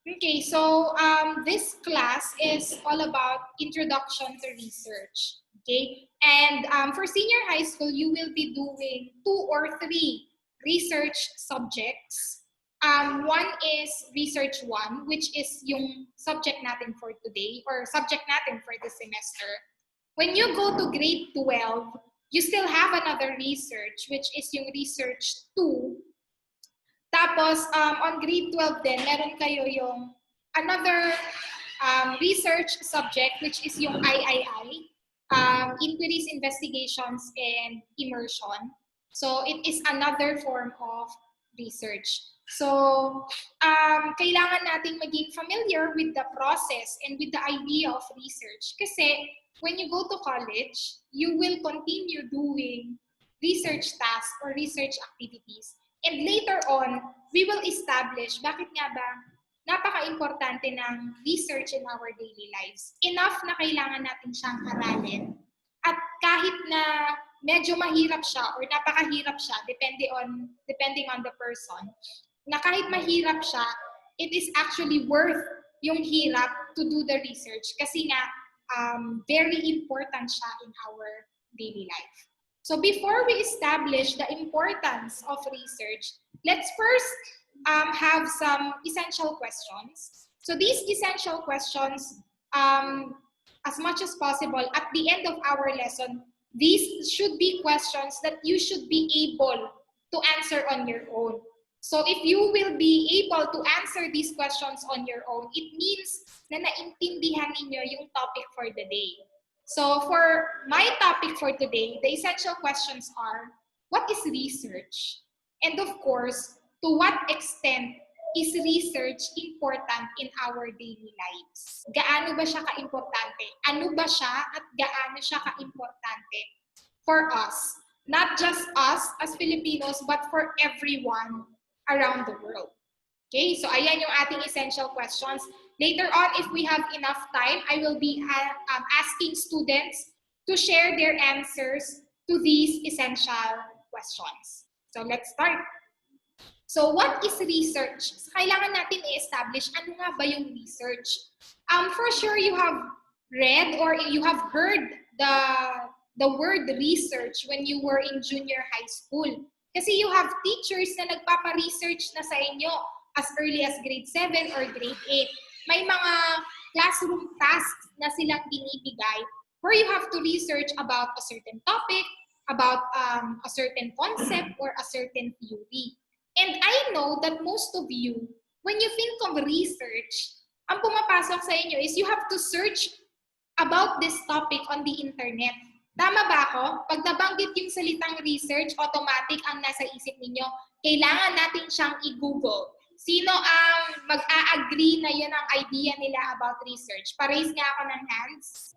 Okay, so this class is all about introduction to research. Okay, and for senior high school, you will be doing 2 or 3 research subjects. One is research 1, which is yung subject natin for today or subject natin for this semester. When you go to grade 12, you still have another research, which is yung research 2. Tapos, on grade 12 din, meron kayo yung another research subject, which is yung III, Inquiries, Investigations, and Immersion. So, it is another form of research. So, kailangan nating maging familiar with the process and with the idea of research. Kasi, when you go to college, you will continue doing research tasks or research activities. And later on, we will establish bakit nga ba napaka-importante ng research in our daily lives. Enough na kailangan natin siyang aralin. At kahit na medyo mahirap siya or napakahirap siya, depending on the person, na kahit mahirap siya, it is actually worth yung hirap to do the research kasi nga very important siya in our daily life. So before we establish the importance of research, let's first have some essential questions. So these essential questions, as much as possible, at the end of our lesson, these should be questions that you should be able to answer on your own. So if you will be able to answer these questions on your own, it means na naintindihan ninyo yung topic for the day. So for my topic for today, the essential questions are, what is research? And of course, to what extent is research important in our daily lives? Gaano ba siya ka-importante? Ano ba siya at gaano siya ka-importante for us? Not just us as Filipinos, but for everyone around the world. Okay, so ayan yung ating essential questions. Later on, if we have enough time, I will be asking students to share their answers to these essential questions. So let's start. So what is research? So, kailangan natin i-establish ano nga ba yung research. For sure, you have read or you have heard the word research when you were in junior high school. Kasi you have teachers na nagpapa-research na sa inyo as early as grade 7 or grade 8. May mga classroom tasks na silang binibigay where you have to research about a certain topic, about a certain concept, or a certain theory. And I know that most of you, when you think of research, ang pumapasok sa inyo is you have to search about this topic on the internet. Tama ba ako? Pag nabanggit yung salitang research, automatic ang nasa isip ninyo, kailangan natin siyang i-google. Sino ang mag-a-agree na yun ang idea nila about research? Pa-raise nga ako ng hands.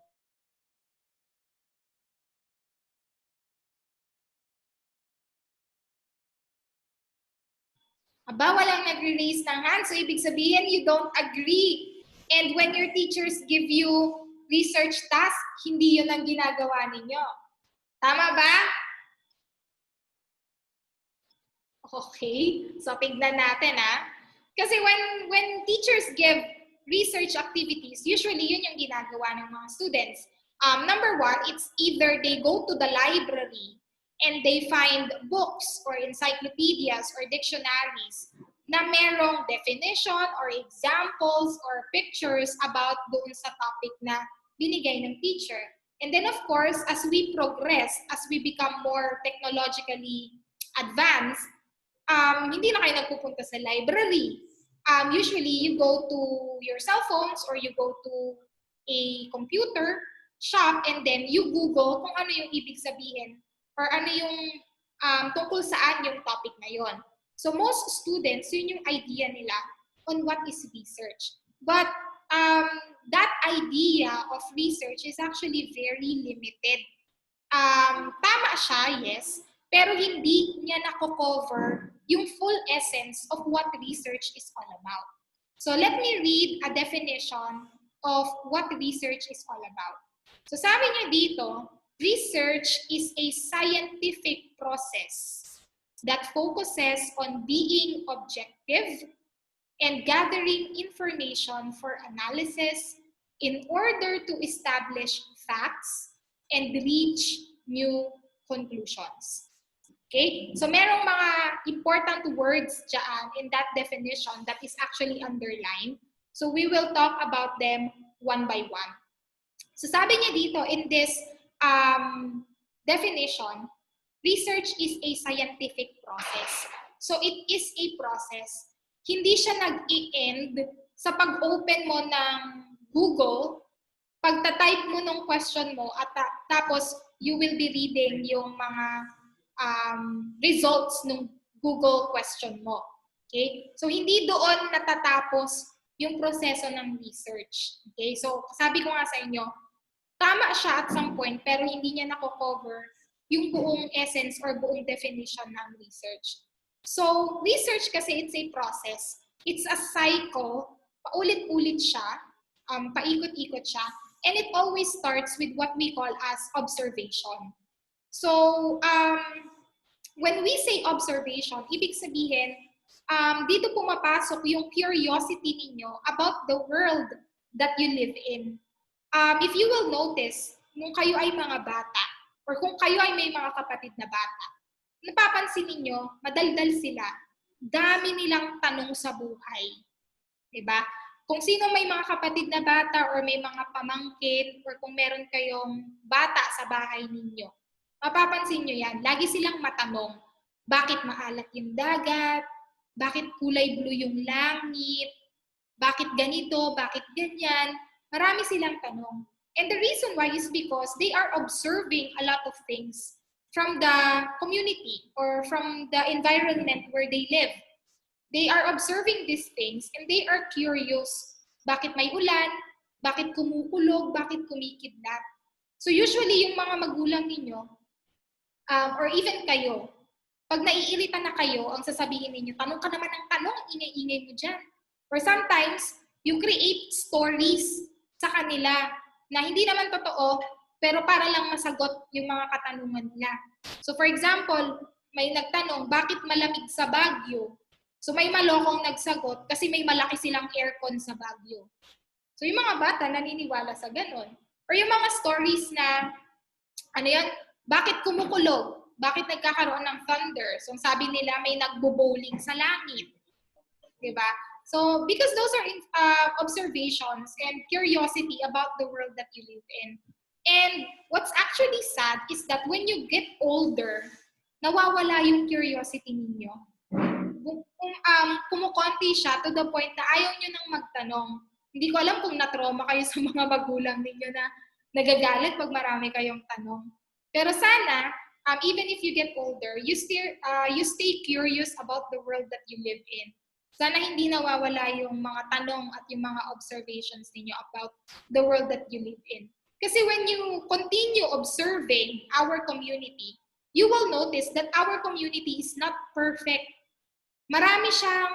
Aba, walang nagre-raise ng hands. So, ibig sabihin, you don't agree. And when your teachers give you research task, hindi yun ang ginagawa ninyo. Tama ba? Okay. So, tignan natin Kasi when teachers give research activities, usually yun yung ginagawa ng mga students. Number 1, it's either they go to the library and they find books or encyclopedias or dictionaries na merong definition or examples or pictures about doon sa topic na binigay ng teacher. And then of course, as we progress, as we become more technologically advanced, hindi na kayo nagpupunta sa library. Usually, you go to your cell phones or you go to a computer shop and then you Google kung ano yung ibig sabihin or ano yung tungkol saan yung topic na yon. So most students, yun yung idea nila on what is research. But that idea of research is actually very limited. Tama siya, yes, pero hindi niya nako-cover yung full essence of what research is all about. So let me read a definition of what research is all about. So sabi niya dito, research is a scientific process that focuses on being objective, and gathering information for analysis in order to establish facts and reach new conclusions. Okay? So merong mga important words dyan in that definition that is actually underlined. So we will talk about them one by one. So sabi niya dito in this definition, research is a scientific process. So it is a process. Hindi siya nag-i-end sa pag-open mo ng Google, pagta-type mo ng question mo at tapos you will be reading yung mga results ng Google question mo. Okay? So hindi doon natatapos yung proseso ng research. Okay? So sabi ko nga sa inyo, tama siya at some point pero hindi niya nako-cover yung buong essence or buong definition ng research. So research kasi it's a process. It's a cycle. Paulit-ulit siya. Paikot-ikot siya. And it always starts with what we call as observation. So, when we say observation, ibig sabihin, dito pumapasok yung curiosity ninyo about the world that you live in. If you will notice, nung kayo ay mga bata, or kung kayo ay may mga kapatid na bata, napapansin ninyo, madaldal sila. Dami nilang tanong sa buhay. Diba? Kung sino may mga kapatid na bata or may mga pamangkin or kung meron kayong bata sa bahay ninyo, mapapansin nyo yan, lagi silang matanong, bakit maalat yung dagat? Bakit kulay blue yung langit? Bakit ganito? Bakit ganyan? Marami silang tanong. And the reason why is because they are observing a lot of things from the community or from the environment where they live. They are observing these things and they are curious. Bakit may ulan? Bakit kumukulog? Bakit kumikidlat? So usually yung mga magulang ninyo, or even kayo, pag naiirita na kayo, ang sasabihin ninyo, tanong ka naman ng tanong, ingay-ingay mo dyan. Or sometimes, you create stories sa kanila na hindi naman totoo, pero para lang masagot yung mga katanungan nila. So for example, may nagtanong, bakit malamig sa Baguio? So may malokong nagsagot kasi may malaki silang aircon sa Baguio. So yung mga bata naniniwala sa ganon. Or yung mga stories na, bakit kumukulog? Bakit nagkakaroon ng thunder? So sabi nila may nagbo-bowling sa langit. Diba? So because those are observations and curiosity about the world that you live in. And what's actually sad is that when you get older, nawawala yung curiosity ninyo. Kumukonti siya to the point na ayaw nyo nang magtanong. Hindi ko alam kung na-trauma kayo sa mga magulang ninyo na nagagalit pag marami kayong tanong. Pero sana, even if you get older, you stay curious about the world that you live in. Sana hindi nawawala yung mga tanong at yung mga observations ninyo about the world that you live in. Kasi when you continue observing our community, you will notice that our community is not perfect. Marami siyang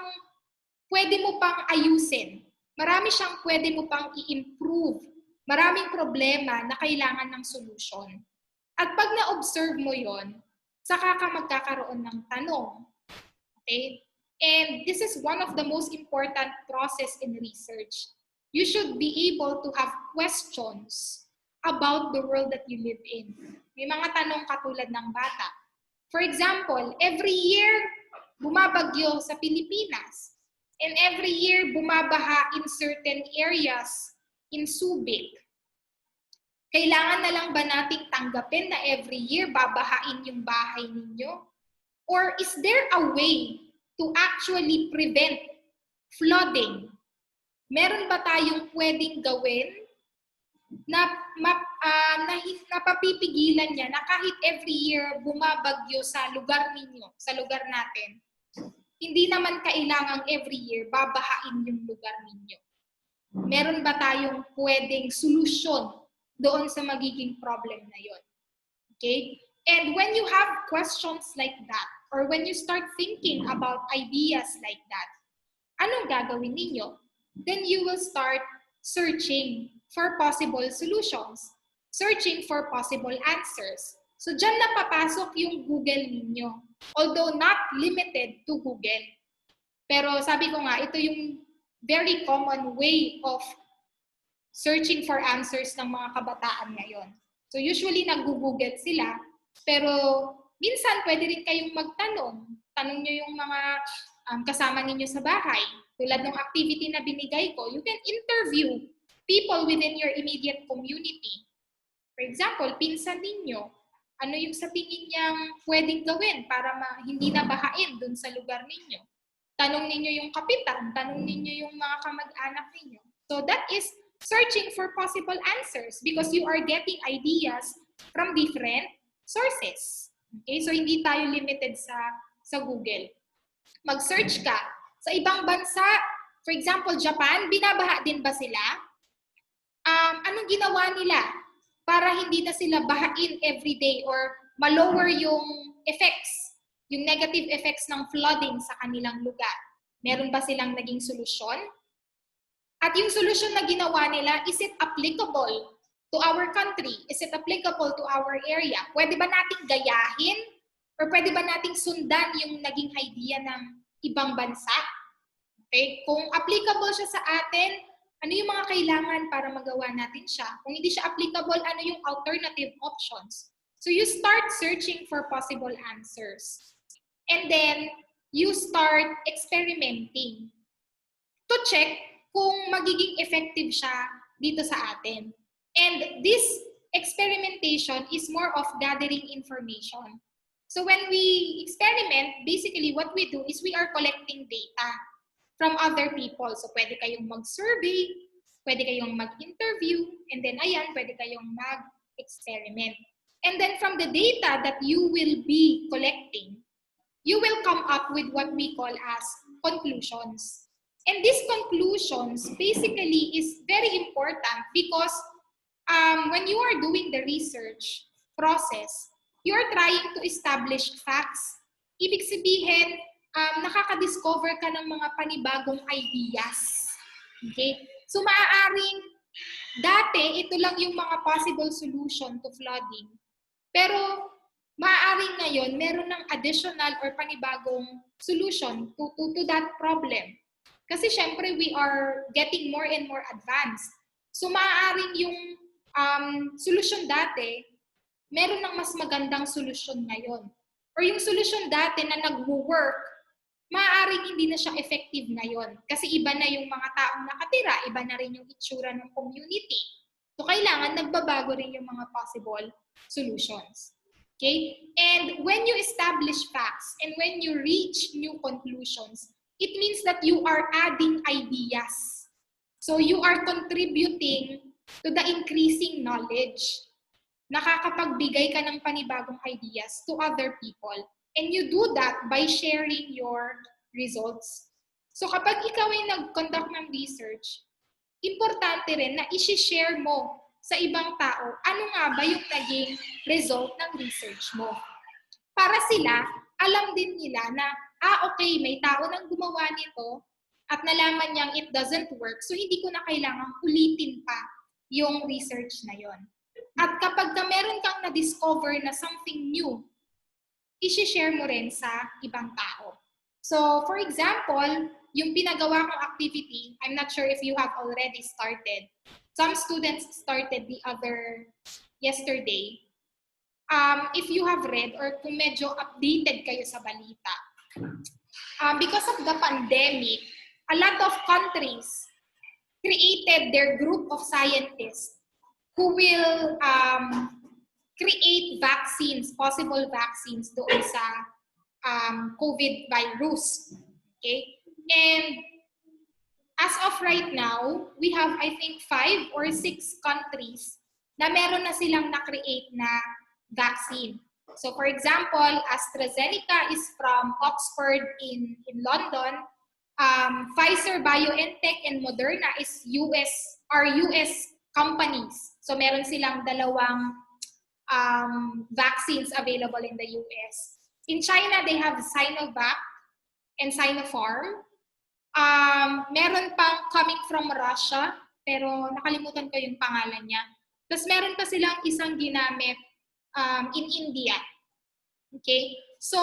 pwede mo pang ayusin. Marami siyang pwede mo pang i-improve. Maraming problema na kailangan ng solusyon. At pag na-observe mo yon, saka ka magkakaroon ng tanong. Okay? And this is one of the most important process in research. You should be able to have questions about the world that you live in. May mga tanong katulad ng bata. For example, every year, bumabagyo sa Pilipinas. And every year, bumabaha in certain areas in Subic. Kailangan na lang ba nating tanggapin na every year babahain yung bahay ninyo? Or is there a way to actually prevent flooding? Meron ba tayong pwedeng gawin na napapipigilan niya na kahit every year bumabagyo sa lugar ninyo, sa lugar natin, hindi naman kailangang every year babahain yung lugar ninyo? Meron ba tayong pwedeng solusyon doon sa magiging problem na yon? Okay? And when you have questions like that, or when you start thinking about ideas like that, anong gagawin ninyo? Then you will start searching for possible solutions, searching for possible answers. So dyan na papasok yung Google ninyo, although not limited to Google. Pero sabi ko nga, ito yung very common way of searching for answers ng mga kabataan ngayon. So usually nag-google sila, pero minsan pwede rin kayong magtanong. Tanong nyo yung mga kasama ninyo sa bahay. Tulad ng activity na binigay ko, you can interview people within your immediate community. For example, pinsan ninyo, ano yung sa tingin niyang pwedeng gawin para hindi na bahain dun sa lugar ninyo? Tanong ninyo yung kapitan, tanong ninyo yung mga kamag-anak ninyo. So that is searching for possible answers because you are getting ideas from different sources. Okay? So hindi tayo limited sa Google. Mag-search ka. Sa ibang bansa, for example, Japan, binabaha din ba sila? Anong ginawa nila para hindi na sila bahain everyday or ma-lower yung effects, yung negative effects ng flooding sa kanilang lugar? Meron ba silang naging solusyon? At yung solusyon na ginawa nila, is it applicable to our country? Is it applicable to our area? Pwede ba nating gayahin? Or pwede ba nating sundan yung naging idea ng ibang bansa? Okay? Kung applicable siya sa atin, ano yung mga kailangan para magawa natin siya? Kung hindi siya applicable, ano yung alternative options? So you start searching for possible answers. And then, you start experimenting to check kung magiging effective siya dito sa atin. And this experimentation is more of gathering information. So when we experiment, basically what we do is we are collecting data from other people. So pwede kayong mag-survey, pwede kayong mag-interview, and then ayan, pwede kayong mag-experiment. And then from the data that you will be collecting, you will come up with what we call as conclusions. And these conclusions basically is very important because when you are doing the research process, you are trying to establish facts. Ibig sabihin, nakaka-discover ka ng mga panibagong ideas. Okay? So maaaring dati, ito lang yung mga possible solution to flooding. Pero maaaring ngayon, meron ng additional or panibagong solution to that problem. Kasi syempre, we are getting more and more advanced. So maaaring yung solution dati, meron ng mas magandang solusyon ngayon. Or yung solusyon dati na nag-work, maaaring hindi na siya effective ngayon. Kasi iba na yung mga taong nakatira, iba na rin yung itsura ng community. So kailangan nagbabago rin yung mga possible solutions. Okay? And when you establish facts and when you reach new conclusions, it means that you are adding ideas. So you are contributing to the increasing knowledge. Nakakapagbigay ka ng panibagong ideas to other people. And you do that by sharing your results. So kapag ikaw ay nag-conduct ng research, importante rin na isi-share mo sa ibang tao ano nga ba yung naging result ng research mo. Para sila, alam din nila na, okay, may tao nang gumawa nito at nalaman niyang it doesn't work, so hindi ko na kailangang ulitin pa yung research na yon. At kapag meron kang na-discover na something new, isi-share mo rin sa ibang tao. So, for example, yung pinagawa kong activity, I'm not sure if you have already started. Some students started the other yesterday. If you have read or kung medyo updated kayo sa balita, because of the pandemic, a lot of countries created their group of scientists who will create vaccines, possible vaccines doon sa COVID virus. Okay? And as of right now, we have, I think, 5 or 6 countries na meron na silang na-create na vaccine. So, for example, AstraZeneca is from Oxford in London. Pfizer, BioNTech, and Moderna are US companies. So, meron silang dalawang vaccines available in the US. In China, they have Sinovac and Sinopharm. Meron pang coming from Russia, pero nakalimutan ko yung pangalan niya. Tapos meron pa silang isang ginamit in India. Okay? So,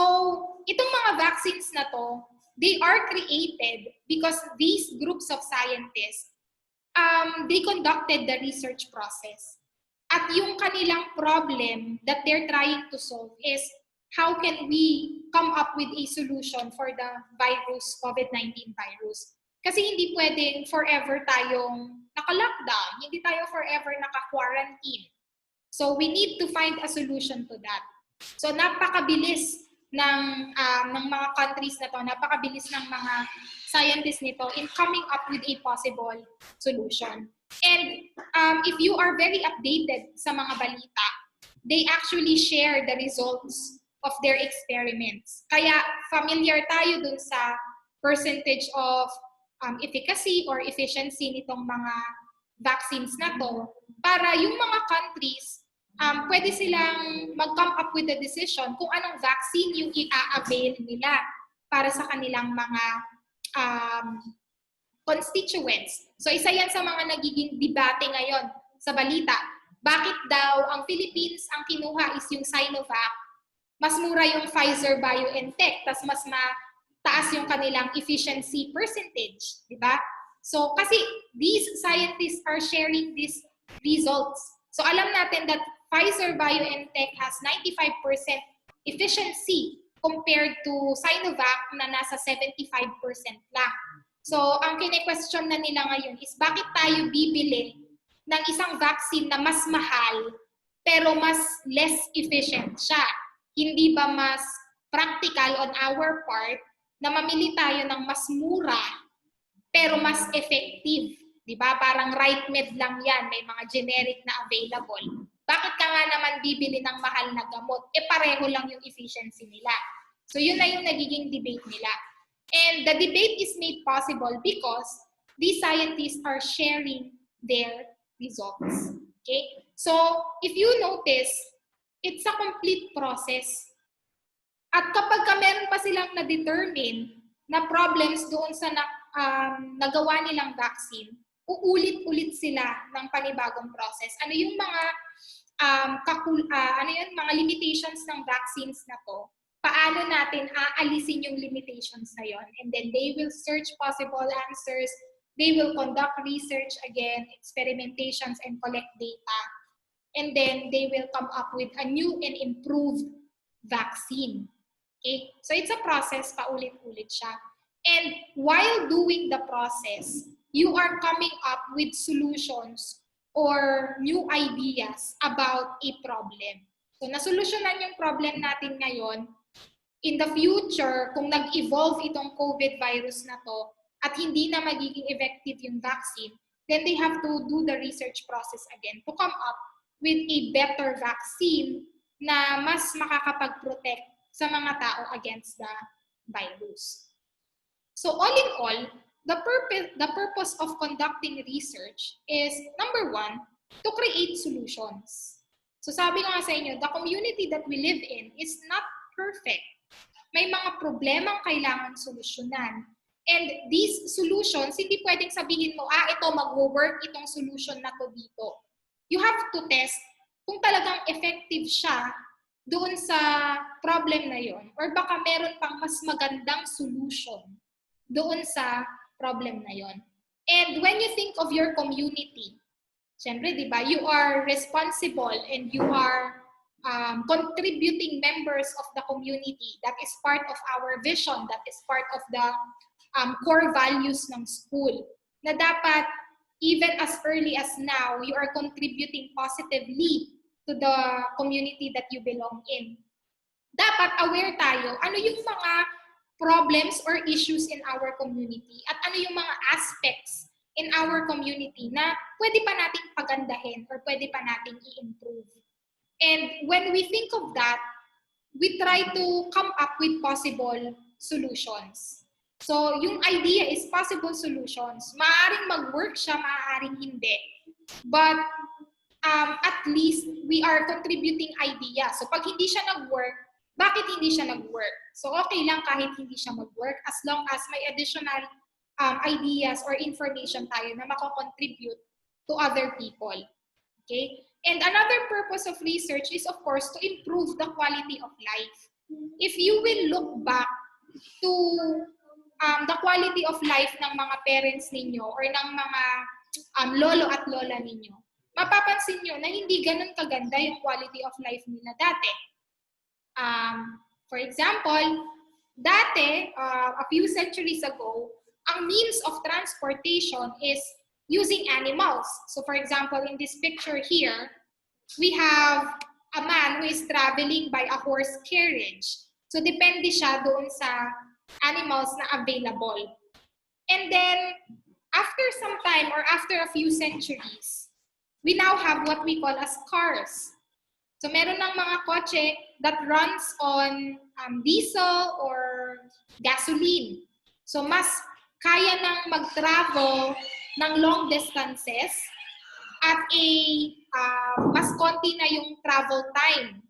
itong mga vaccines na to, they are created because these groups of scientists, they conducted the research process. At yung kanilang problem that they're trying to solve is how can we come up with a solution for the virus, COVID-19 virus. Kasi hindi pwedeng forever tayong naka-lockdown, hindi tayo forever naka-quarantine. So we need to find a solution to that. So napakabilis ng mga countries na to, napakabilis ng mga scientists nito in coming up with a possible solution. And if you are very updated sa mga balita, they actually share the results of their experiments. Kaya familiar tayo dun sa percentage of efficacy or efficiency nitong mga vaccines na to, para yung mga countries, pwede silang mag-come up with a decision kung anong vaccine yung i-avail nila para sa kanilang mga constituents. So isa yan sa mga nagiging debate ngayon sa balita. Bakit daw ang Philippines ang kinuha is yung Sinovac, mas mura yung Pfizer-BioNTech, tas mas mataas yung kanilang efficiency percentage, di ba? So kasi these scientists are sharing these results. So alam natin that Pfizer-BioNTech has 95% efficiency compared to Sinovac na nasa 75% lang. So ang kine-question na nila ngayon is bakit tayo bibili ng isang vaccine na mas mahal pero mas less efficient siya? Hindi ba mas practical on our part na mamili tayo ng mas mura pero mas effective? Diba? Parang right med lang yan, may mga generic na available. Bakit ka nga naman bibili ng mahal na gamot? Pareho lang yung efficiency nila. So yun na yung nagiging debate nila. And the debate is made possible because these scientists are sharing their results. Okay? So if you notice, it's a complete process. At kapag meron pa silang na-determine na problems doon sa nagawa nilang vaccine, uulit-ulit sila ng panibagong process. Ano yung mga mga limitations ng vaccines na to? Paano natin aalisin yung limitations na yon? And then they will search possible answers. They will conduct research again, experimentations, and collect data. And then they will come up with a new and improved vaccine. Okay? So it's a process, paulit-ulit siya. And while doing the process, you are coming up with solutions or new ideas about a problem. So nasolusyonan yung problem natin ngayon. In the future, kung nag-evolve itong COVID virus na to at hindi na magiging effective yung vaccine, then they have to do the research process again to come up with a better vaccine na mas makakapag-protect sa mga tao against the virus. So all in all, the purpose of conducting research is, number one, to create solutions. So sabi ko nga sa inyo, the community that we live in is not perfect. May mga problemang kailangan solusyonan. And these solutions, hindi pwedeng sabihin mo, ito mag-work itong solution na to dito. You have to test kung talagang effective siya doon sa problem na yon, or baka meron pang mas magandang solution doon sa problem na yon. And when you think of your community, syempre, di ba, you are responsible and you are contributing members of the community. That is part of our vision. That is part of the core values ng school. Na dapat, even as early as now, you are contributing positively to the community that you belong in. Dapat aware tayo, ano yung mga problems or issues in our community at ano yung mga aspects in our community na pwede pa nating pagandahin or pwede pa nating i-improve. And when we think of that, we try to come up with possible solutions. So yung idea is possible solutions. Maaaring mag-work siya, maaaring hindi. But at least we are contributing ideas. So pag hindi siya nag-work, bakit hindi siya nag-work? So okay lang kahit hindi siya mag-work as long as may additional ideas or information tayo na mako-contribute to other people. Okay? And another purpose of research is, of course, to improve the quality of life. If you will look back to the quality of life ng mga parents ninyo or ng mga lolo at lola ninyo, mapapansin nyo na hindi ganun kaganda yung quality of life nila dati. For example, dati, a few centuries ago, ang means of transportation is using animals. So for example, in this picture here, we have a man who is traveling by a horse carriage. So depende siya doon sa animals na available. And then, after some time or after a few centuries, we now have what we call as cars. So meron ng mga kotse that runs on diesel or gasoline. So mas kaya nang mag-travel ng long distances at mas konti na yung travel time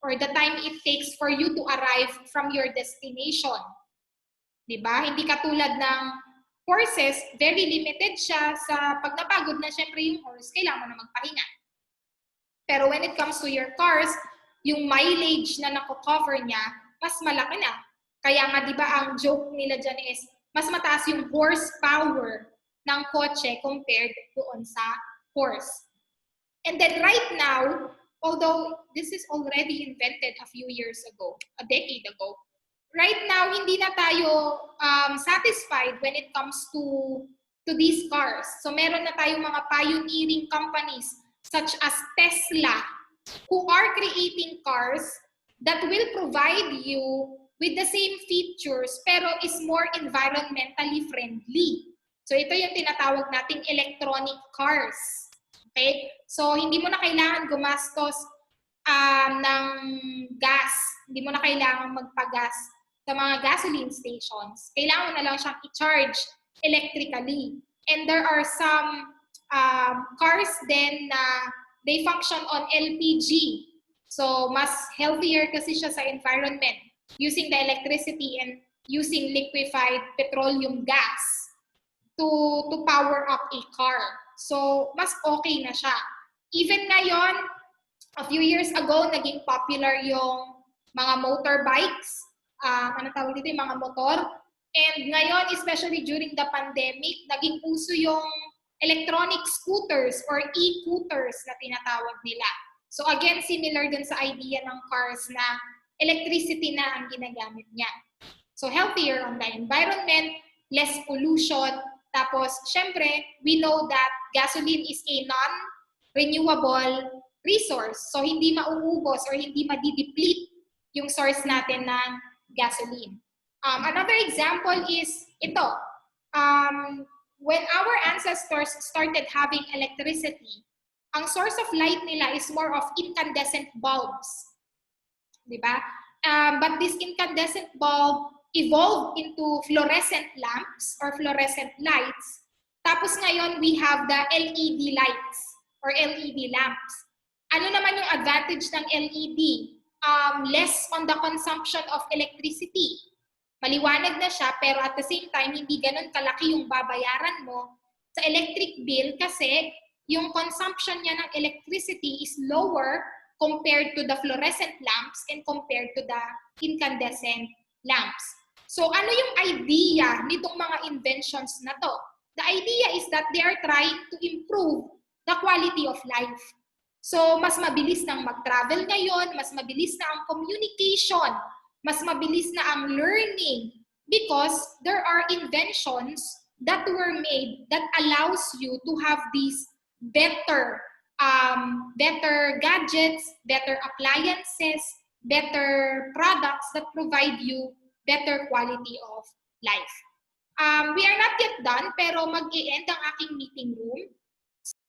or the time it takes for you to arrive from your destination. Diba? Hindi katulad ng horses, very limited siya sa pag napagod na syempre yung horse, kailangan mo na magpahinga. Pero when it comes to your cars, yung mileage na nako-cover niya, mas malaki na. Kaya nga, di ba, ang joke nila dyan is, mas mataas yung horsepower ng kotse compared doon sa horse. And then right now, although this is already invented a few years ago, a decade ago, right now, hindi na tayo satisfied when it comes to these cars. So meron na tayong mga pioneering companies such as Tesla, who are creating cars that will provide you with the same features pero is more environmentally friendly. So ito yung tinatawag nating electronic cars. Okay? So hindi mo na kailangan gumastos ng gas. Hindi mo na kailangan magpagas sa mga gasoline stations. Kailangan mo na lang siyang i-charge electrically. And there are some cars then na they function on LPG. So, mas healthier kasi siya sa environment using the electricity and using liquefied petroleum gas to power up a car. So, mas okay na siya. Even ngayon, a few years ago, naging popular yung mga motorbikes. Ano tawag dito? Yung mga motor. And ngayon, especially during the pandemic, naging uso yung electronic scooters or e-scooters na tinatawag nila. So again, similar dun sa idea ng cars na electricity na ang ginagamit niya. So healthier on the environment, less pollution. Tapos, syempre, we know that gasoline is a non-renewable resource. So hindi mauubos or hindi madideplete yung source natin ng gasoline. Another example is ito. When our ancestors started having electricity, ang source of light nila is more of incandescent bulbs. Diba? But this incandescent bulb evolved into fluorescent lamps or fluorescent lights. Tapos ngayon, we have the LED lights or LED lamps. Ano naman yung advantage ng LED? Less on the consumption of electricity. Maliwanag na siya, pero at the same time, hindi ganun kalaki yung babayaran mo sa electric bill kasi yung consumption niya ng electricity is lower compared to the fluorescent lamps and compared to the incandescent lamps. So ano yung idea nitong mga inventions na to? The idea is that they are trying to improve the quality of life. So mas mabilis nang mag-travel ngayon, mas mabilis na ang communication, mas mabilis na ang learning because there are inventions that were made that allows you to have these better gadgets, better appliances, better products that provide you better quality of life. We are not yet done, pero mag-i-end ang aking meeting room.